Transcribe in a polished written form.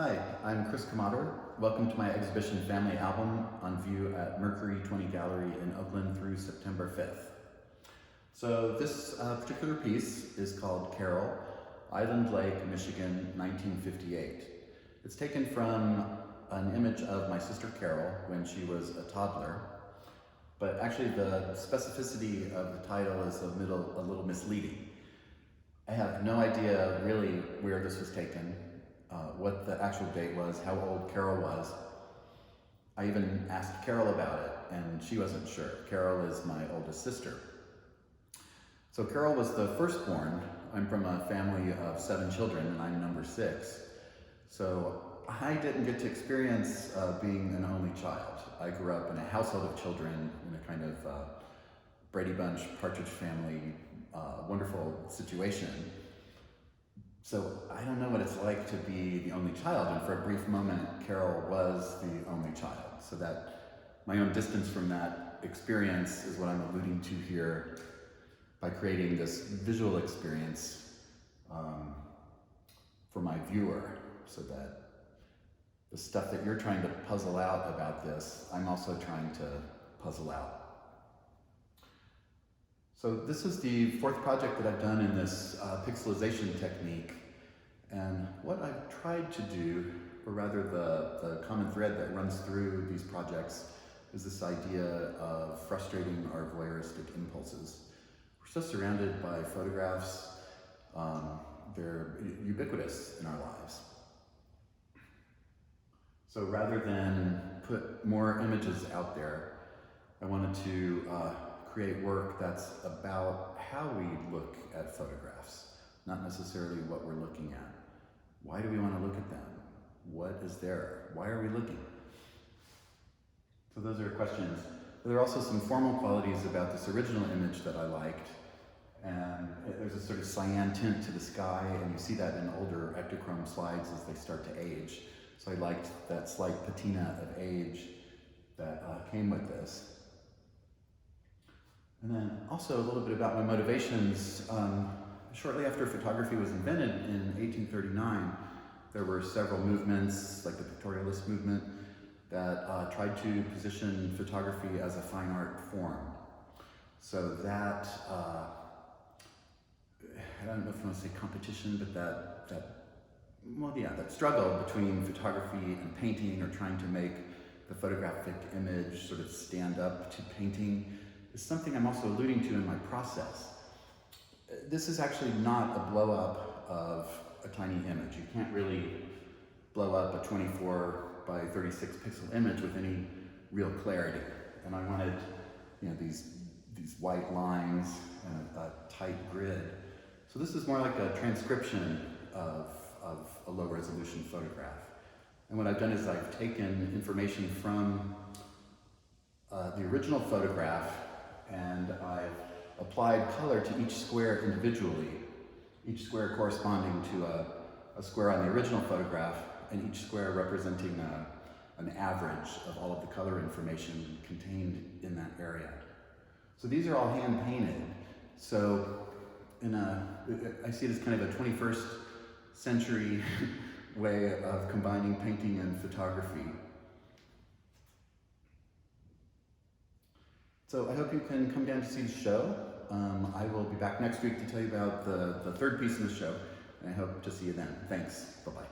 Hi, I'm Chris Komater. Welcome to my exhibition Family Album on view at Mercury 20 Gallery in Oakland through September 5th. So this particular piece is called Carol, Island Lake, Michigan, 1958. It's taken from an image of my sister Carol when she was a toddler, but actually the specificity of the title is a little misleading. I have no idea really where this was taken, what the actual date was, how old Carol was. I even asked Carol about it, and she wasn't sure. Carol is my oldest sister. So Carol was the firstborn. I'm from a family of 7 children, and I'm number 6. So I didn't get to experience being an only child. I grew up in a household of children in a kind of Brady Bunch, Partridge Family, wonderful situation. So I don't know what it's like to be the only child, and for a brief moment, Carol was the only child. So that my own distance from that experience is what I'm alluding to here by creating this visual experience for my viewer, so that the stuff that you're trying to puzzle out about this, I'm also trying to puzzle out. So this is the 4th project that I've done in this pixelization technique. And what I've tried to do, or rather the common thread that runs through these projects, is this idea of frustrating our voyeuristic impulses. We're so surrounded by photographs, they're ubiquitous in our lives. So rather than put more images out there, I wanted to create work that's about how we look at photographs, not necessarily what we're looking at. Why do we want to look at them? What is there? Why are we looking? So those are questions. There are also some formal qualities about this original image that I liked. And there's a sort of cyan tint to the sky, and you see that in older ectochrome slides as they start to age. So I liked that slight patina of age that came with this. And then also a little bit about my motivations. Shortly after photography was invented in 1839, there were several movements, like the pictorialist movement, that tried to position photography as a fine art form. So that, I don't know if you want to say competition, but that struggle between photography and painting, or trying to make the photographic image sort of stand up to painting, is something I'm also alluding to in my process. This is actually not a blow up of a tiny image. You can't really blow up a 24 by 36 pixel image with any real clarity. And I wanted, these white lines and a tight grid. So this is more like a transcription of a low resolution photograph. And what I've done is I've taken information from the original photograph, and I've applied color to each square individually, each square corresponding to a square on the original photograph, and each square representing an average of all of the color information contained in that area. So these are all hand painted. So I see it as kind of a 21st century way of combining painting and photography. So I hope you can come down to see the show. I will be back next week to tell you about the 3rd piece in the show, and I hope to see you then. Thanks. Bye-bye.